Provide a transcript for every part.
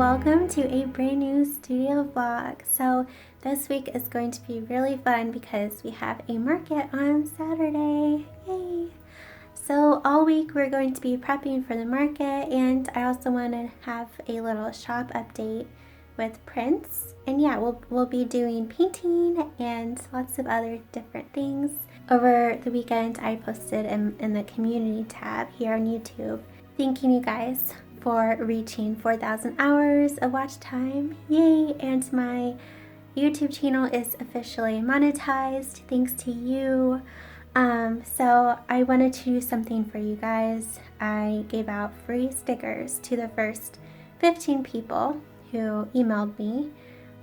welcome to a brand new studio vlog. So this week is going to be really fun because we have a market on Saturday. Yay! So all week we're going to be prepping for the market, and I also want to have a little shop update with prints. And yeah, we'll be doing painting and lots of other different things. Over the weekend I posted in the community tab here on YouTube thanking you guys for reaching 4,000 hours of watch time. Yay! And my YouTube channel is officially monetized thanks to you. So I wanted to do something for you guys. I gave out free stickers to the first 15 people who emailed me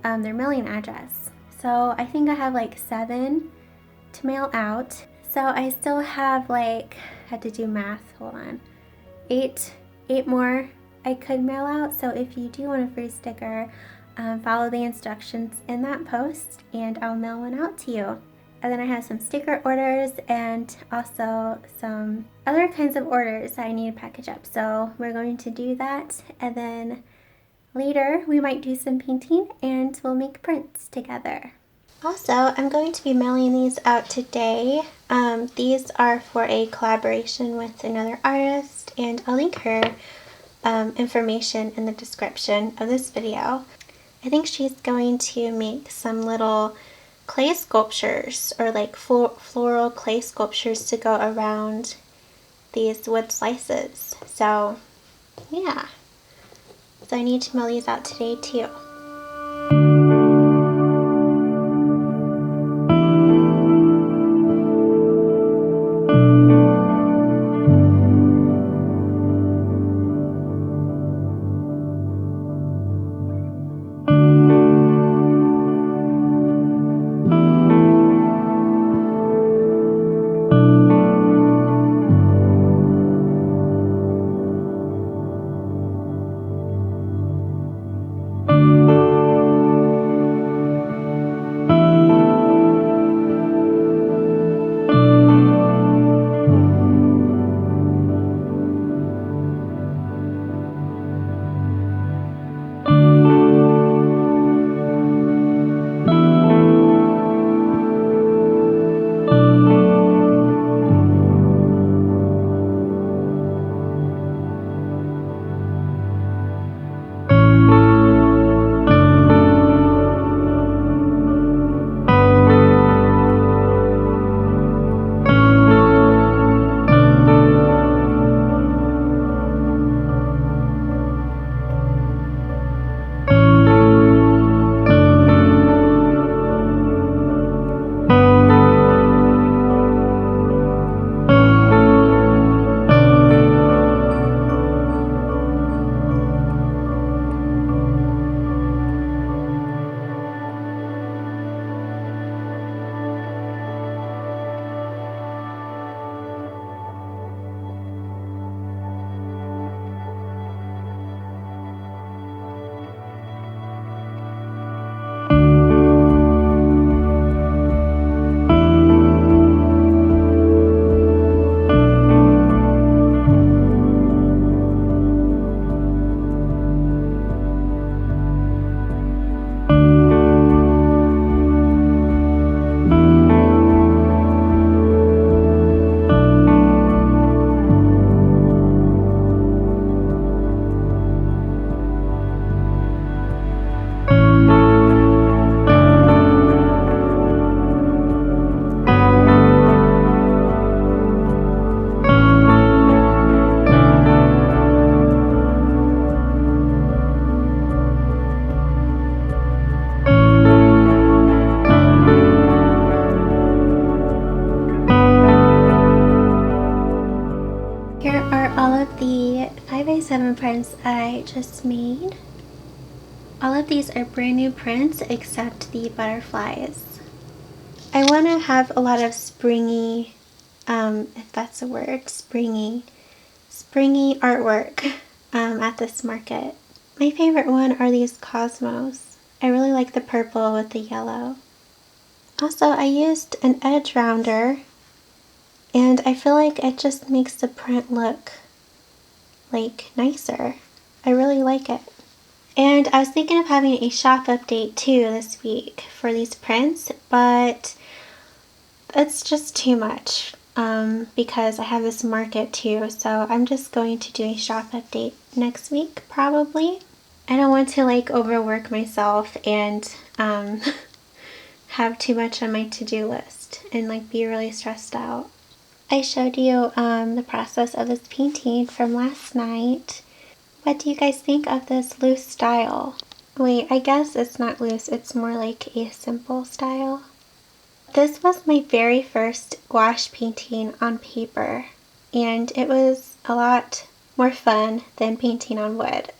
their mailing address. So I think I have like 7 to mail out. So I still have like, had to do math, hold on, 8 more I could mail out. So if you do want a free sticker, follow the instructions in that post and I'll mail one out to you. And then I have some sticker orders and also some other kinds of orders that I need to package up. So we're going to do that, and then later we might do some painting and we'll make prints together. Also, I'm going to be mailing these out today. These are for a collaboration with another artist, and I'll link her information in the description of this video. I think she's going to make some little clay sculptures, or like floral clay sculptures to go around these wood slices. So yeah, so I need to mail these out today too. All of the 5x7 prints I just made. All of these are brand new prints except the butterflies. I want to have a lot of springy, if that's a word, springy artwork at this market. My favorite one are these cosmos. I really like the purple with the yellow. Also, I used an edge rounder, and I feel like it just makes the print look like nicer. I really like it. And I was thinking of having a shop update too this week for these prints, but it's just too much because I have this market too, so I'm just going to do a shop update next week probably. I don't want to like overwork myself and have too much on my to-do list and like be really stressed out. I showed you the process of this painting from last night. What do you guys think of this loose style? Wait, I guess it's not loose, it's more like a simple style. This was my very first gouache painting on paper, and it was a lot more fun than painting on wood.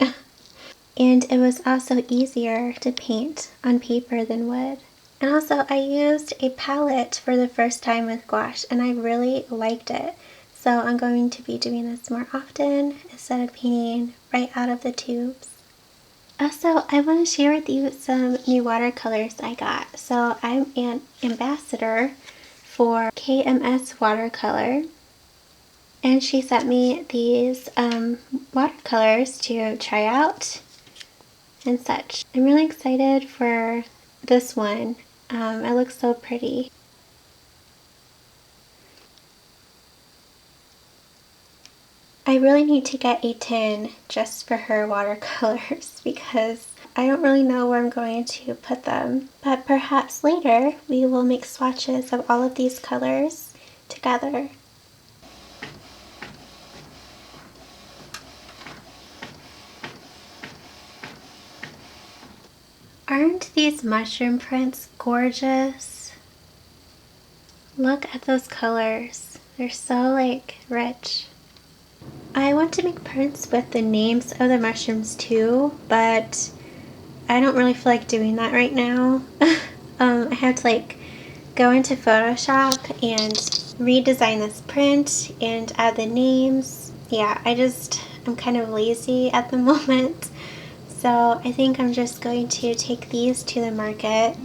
And it was also easier to paint on paper than wood. And also I used a palette for the first time with gouache and I really liked it. So I'm going to be doing this more often instead of painting right out of the tubes. Also, I want to share with you some new watercolors I got. So I'm an ambassador for KMS Watercolor. And she sent me these watercolors to try out and such. I'm really excited for this one. It looks so pretty. I really need to get a tin just for her watercolors because I don't really know where I'm going to put them. But perhaps later we will make swatches of all of these colors together. Aren't these mushroom prints gorgeous? Look at those colors. They're so like rich. I want to make prints with the names of the mushrooms too, but I don't really feel like doing that right now. I have to like go into Photoshop and redesign this print and add the names. Yeah, I'm kind of lazy at the moment. So I think I'm just going to take these to the market.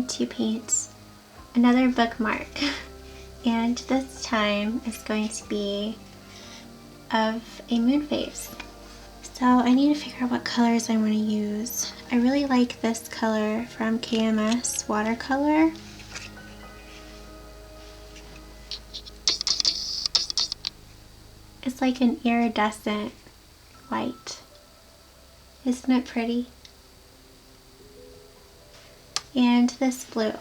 To paint another bookmark, and this time is going to be of a moon phase. So I need to figure out what colors I want to use. I really like this color from KMS Watercolor. It's like an iridescent white. Isn't it pretty? And this blue.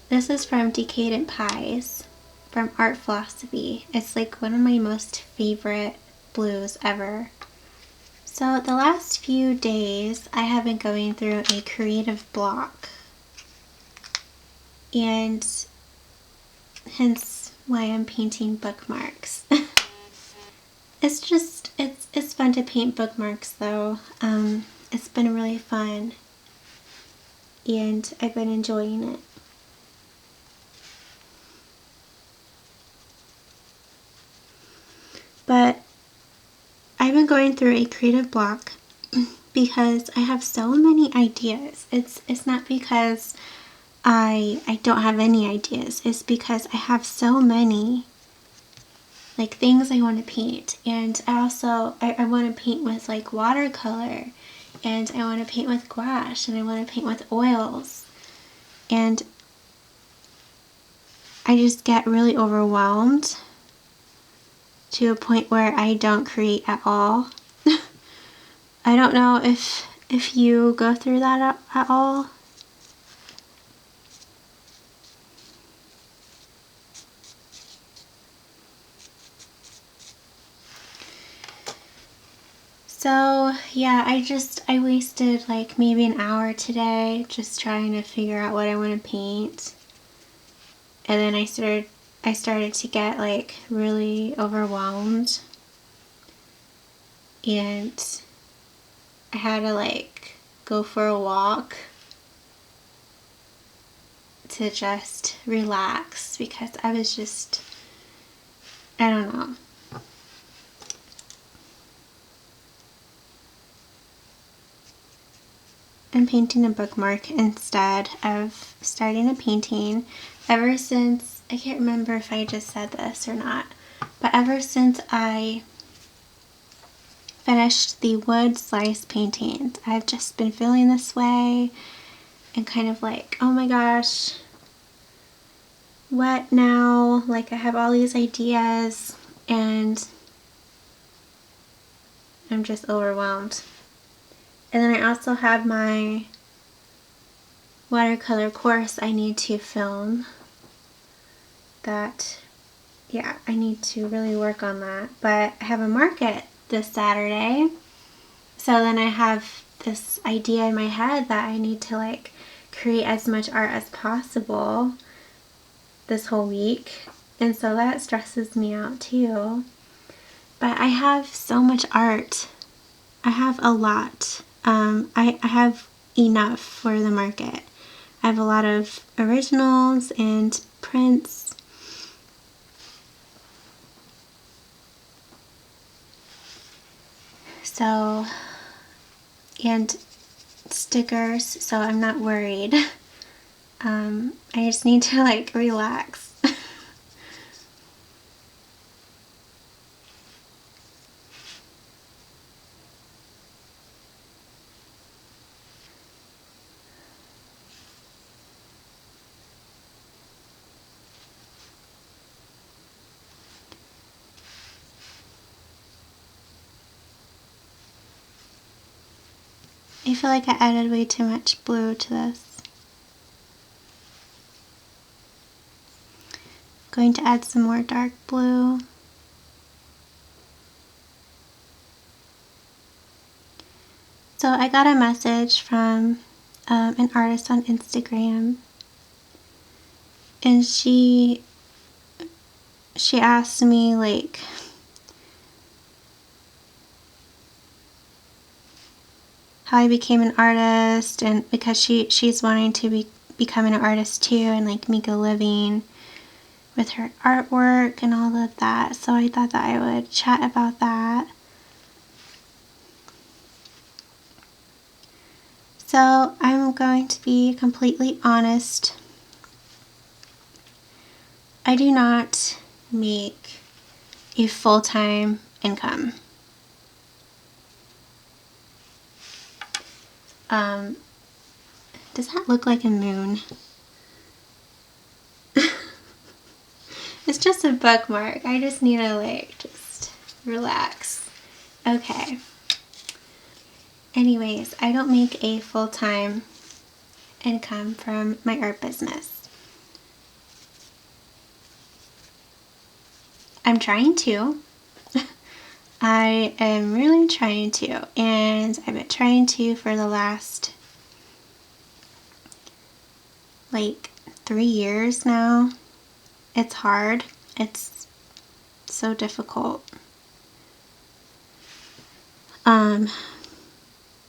This is from Decadent Pies from Art Philosophy. It's like one of my most favorite blues ever. So the last few days I have been going through a creative block, and hence why I'm painting bookmarks. It's fun to paint bookmarks though. It's been really fun and I've been enjoying it. But I've been going through a creative block because I have so many ideas. It's not because I don't have any ideas. It's because I have so many like things I want to paint, and I want to paint with like watercolor, and I want to paint with gouache, and I want to paint with oils, and I just get really overwhelmed to a point where I don't create at all. I don't know if you go through that at all. So yeah, I wasted like maybe an hour today just trying to figure out what I want to paint. And then I started to get like really overwhelmed. And I had to like go for a walk to just relax because I was just, I don't know. I'm painting a bookmark instead of starting a painting. Ever since, I can't remember if I just said this or not, but ever since I finished the wood slice paintings, I've just been feeling this way and kind of like, oh my gosh, what now? Like I have all these ideas and I'm just overwhelmed. And then I also have my watercolor course I need to film. That, yeah, I need to really work on that. But I have a market this Saturday. So then I have this idea in my head that I need to like create as much art as possible this whole week. And so that stresses me out too. But I have so much art. I have a lot. I have enough for the market. I have a lot of originals and prints. So, and stickers, so I'm not worried. I just need to like relax. I feel like I added way too much blue to this. Going to add some more dark blue. So I got a message from an artist on Instagram, and she asked me like how I became an artist, and because she's wanting to become an artist too and like make a living with her artwork and all of that. So I thought that I would chat about that. So I'm going to be completely honest. I do not make a full-time income. Does that look like a moon? It's just a bookmark. I just need to like just relax. Okay. Anyways, I don't make a full-time income from my art business. I'm trying to. I am really trying to, and I've been trying to for the last like 3 years now. It's hard. It's so difficult.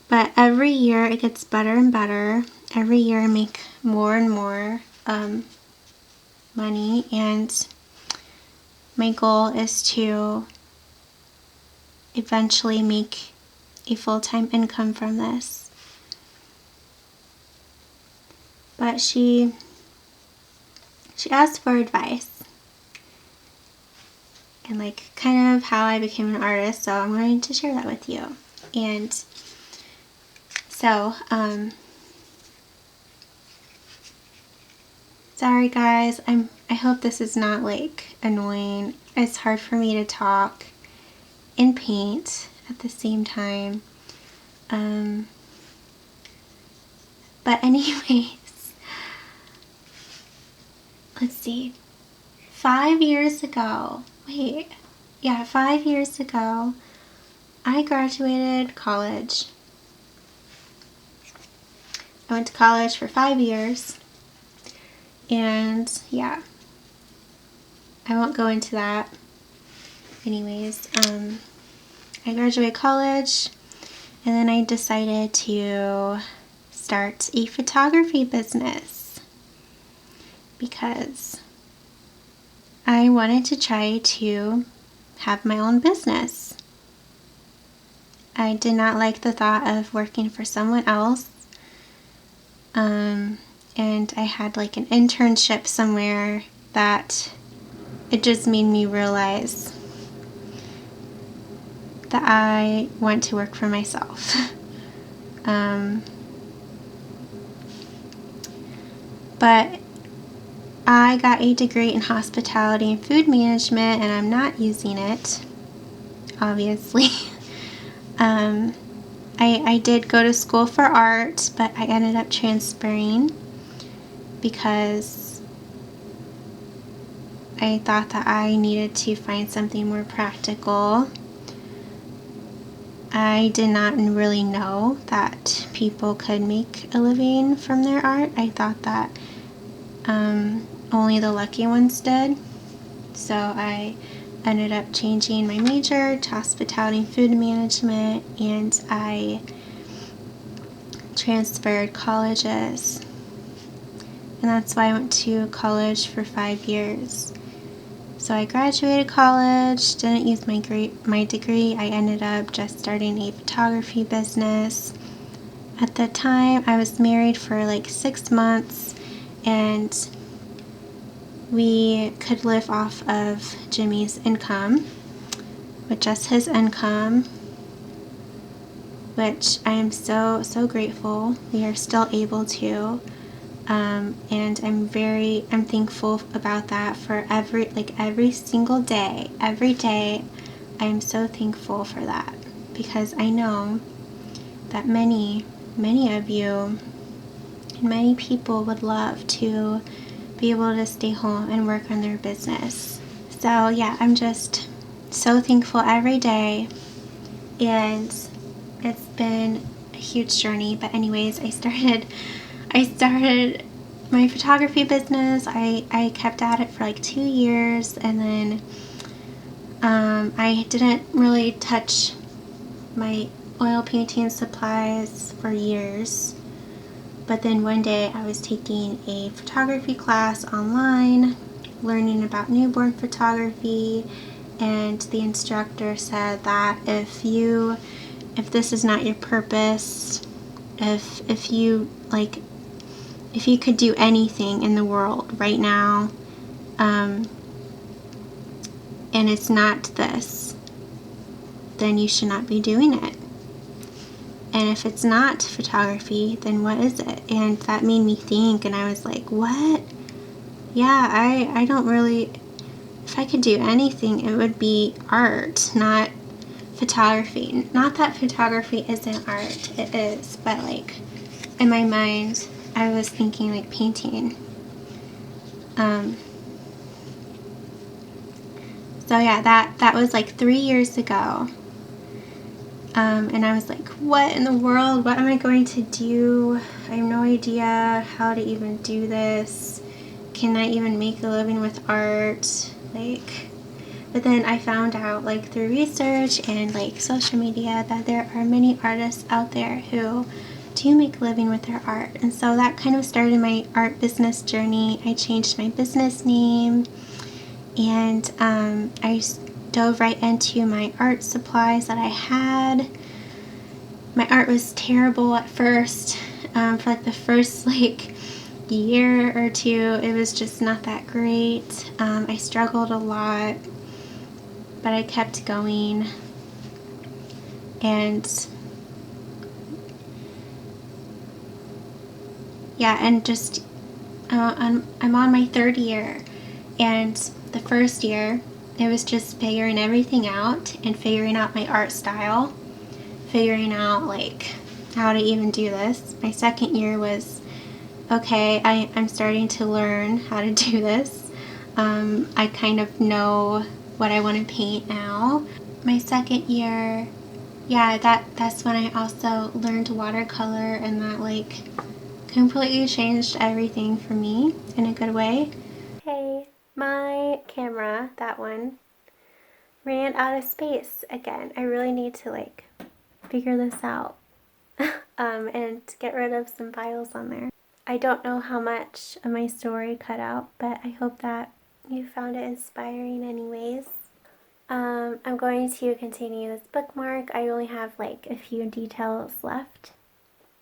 But every year it gets better and better. Every year I make more and more money, and my goal is to eventually make a full-time income from this. But she asked for advice and like kind of how I became an artist, so I'm going to share that with you. And so sorry guys, I hope this is not like annoying. It's hard for me to talk and paint at the same time. But anyways, let's see. 5 years ago, 5 years ago, I graduated college. I went to college for 5 years, and yeah, I won't go into that. Anyways, I graduated college, and then I decided to start a photography business because I wanted to try to have my own business. I did not like the thought of working for someone else. And I had like an internship somewhere that it just made me realize that I want to work for myself. But I got a degree in hospitality and food management, and I'm not using it, obviously. I did go to school for art, but I ended up transferring because I thought that I needed to find something more practical. I did not really know that people could make a living from their art. I thought that only the lucky ones did. So I ended up changing my major to hospitality and food management, and I transferred colleges. And that's why I went to college for 5 years. So I graduated college, didn't use my degree. I ended up just starting a photography business. At the time, I was married for like 6 months, and we could live off of Jimmy's income, with just his income, which I am so grateful we are still able to. And I'm thankful about that for every single day. Every day, I am so thankful for that, because I know that many of you and many people would love to be able to stay home and work on their business. So yeah, I'm just so thankful every day, and it's been a huge journey. But anyways, I started my photography business. I kept at it for like 2 years, and then I didn't really touch my oil painting supplies for years. But then one day I was taking a photography class online, learning about newborn photography, and the instructor said that if this is not your purpose, if you could do anything in the world right now, and it's not this, then you should not be doing it. And if it's not photography, then what is it? And that made me think, and I was like, what? Yeah, I don't really, if I could do anything, it would be art, not photography. Not that photography isn't art, it is, but like in my mind, I was thinking like painting. So yeah, that was like 3 years ago. And I was like, what in the world? What am I going to do? I have no idea how to even do this. Can I even make a living with art? Like, but then I found out, like, through research and like social media, that there are many artists out there who do make a living with their art. And so that kind of started my art business journey. I changed my business name, and I dove right into my art supplies that I had. My art was terrible at first. For like the first like year or two, it was just not that great. I struggled a lot, but I kept going. And yeah, and just I'm on my 3rd year, and the first year it was just figuring everything out and figuring out my art style, figuring out like how to even do this. My 2nd year was, okay, I'm starting to learn how to do this. I kind of know what I want to paint now. My 2nd year, yeah, that's when I also learned watercolor, and that like completely changed everything for me in a good way. Okay, my camera, that one, ran out of space again. I really need to like figure this out and get rid of some files on there. I don't know how much of my story cut out, but I hope that you found it inspiring anyways. I'm going to continue this bookmark. I only have like a few details left.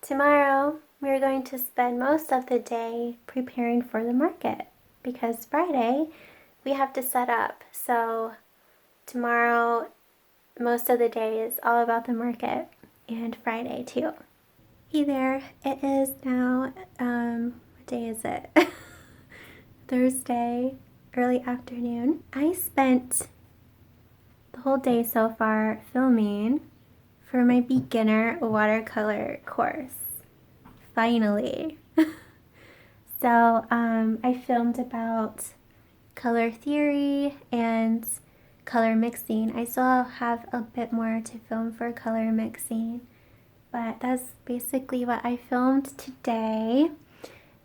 Tomorrow, we're going to spend most of the day preparing for the market, because Friday we have to set up. So tomorrow, most of the day is all about the market, and Friday too. Hey there, it is now, what day is it? Thursday, early afternoon. I spent the whole day so far filming for my beginner watercolor course. Finally. So I filmed about color theory and color mixing. I still have a bit more to film for color mixing, but that's basically what I filmed today.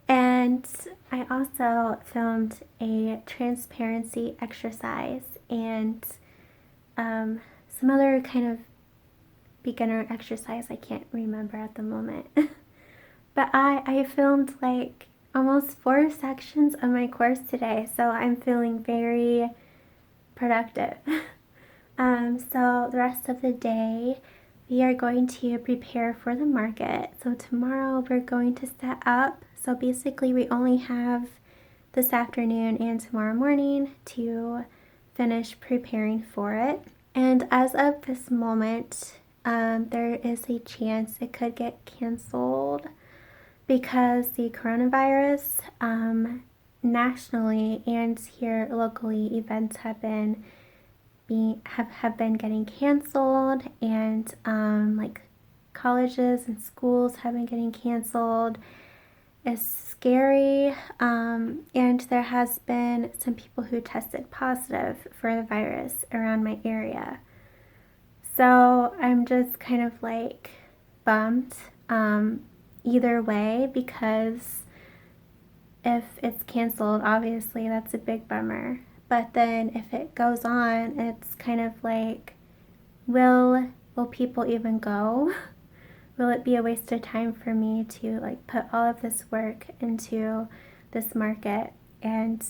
And I also filmed a transparency exercise and some other kind of beginner exercise I can't remember at the moment. But I filmed like almost 4 sections of my course today, so I'm feeling very productive. So the rest of the day we are going to prepare for the market. So tomorrow we're going to set up. So basically we only have this afternoon and tomorrow morning to finish preparing for it. And as of this moment, there is a chance it could get canceled because the coronavirus, nationally and here locally, events have been getting canceled, and like colleges and schools have been getting canceled. It's scary, and there has been some people who tested positive for the virus around my area. So I'm just kind of like bummed either way, because if it's canceled, obviously that's a big bummer. But then if it goes on, it's kind of like, will people even go? Will it be a waste of time for me to like put all of this work into this market and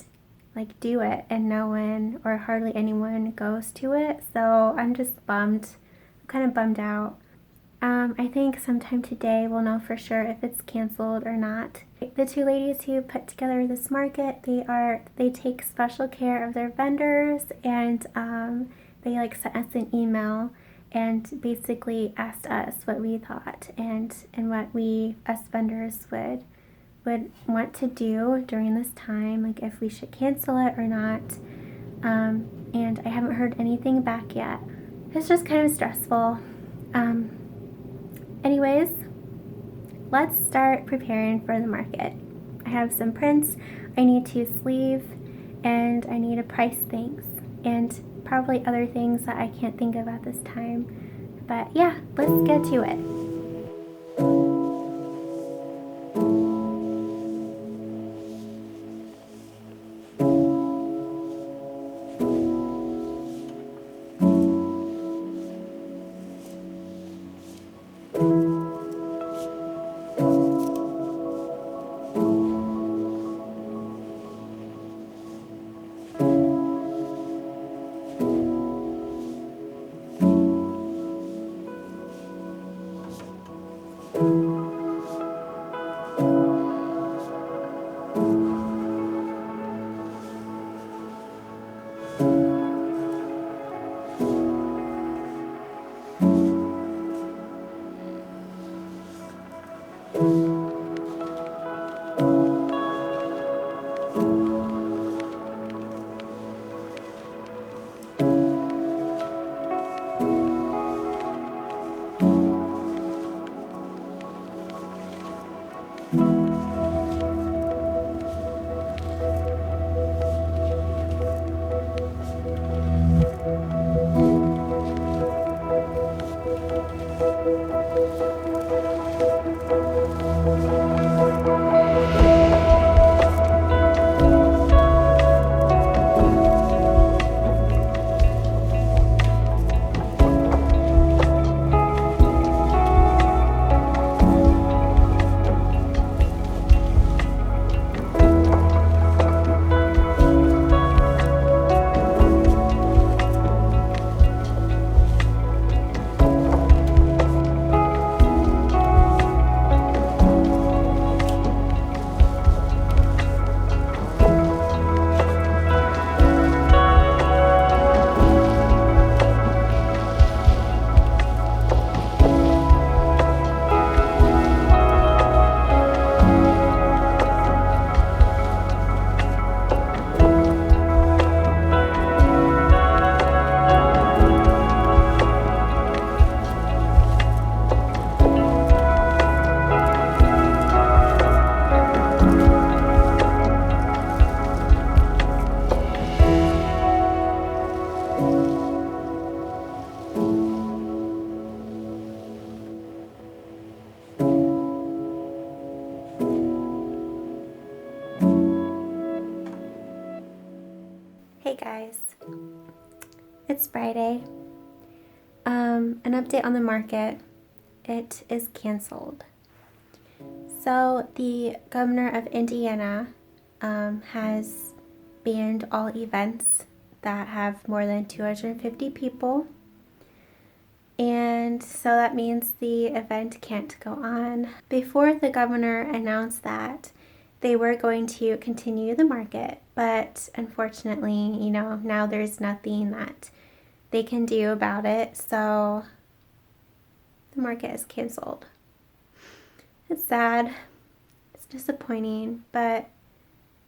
like do it, and no one or hardly anyone goes to it? So I'm just bummed. I'm kind of bummed out. I think sometime today we'll know for sure if it's canceled or not. The 2 ladies who put together this market, they take special care of their vendors, and they like sent us an email and basically asked us what we thought and what we as vendors would want to do during this time, like if we should cancel it or not. And I haven't heard anything back yet. It's just kind of stressful. Anyways, let's start preparing for the market. I have some prints I need to sleeve, and I need to price things, and probably other things that I can't think of at this time. But yeah, let's get to it. Hey guys, it's Friday. An update on the market. It is canceled. So the governor of Indiana has banned all events that have more than 250 people. And so that means the event can't go on. Before the governor announced that, they were going to continue the market, but unfortunately, now there's nothing that they can do about it, so the market is canceled. It's sad, it's disappointing, but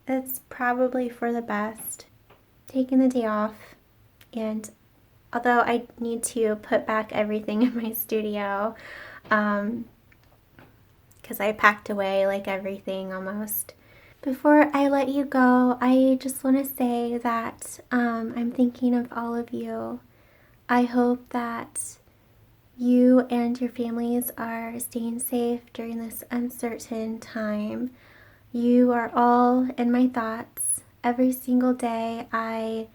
it's probably for the best. Taking the day off, and although I need to put back everything in my studio, because I packed away like everything almost. Before I let you go, I just want to say that I'm thinking of all of you. I hope that you and your families are staying safe during this uncertain time. You are all in my thoughts. Every single day I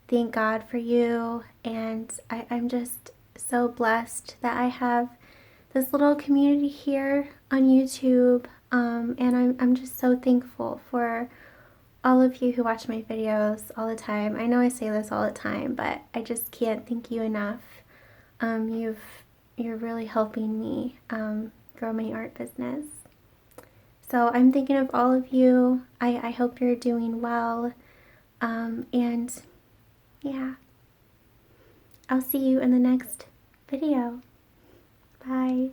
thank God for you, and I'm just so blessed that I have this little community here on YouTube, and I'm just so thankful for all of you who watch my videos all the time. I know I say this all the time, but I just can't thank you enough. You're really helping me grow my art business. So I'm thinking of all of you. I hope you're doing well, and yeah, I'll see you in the next video. Bye.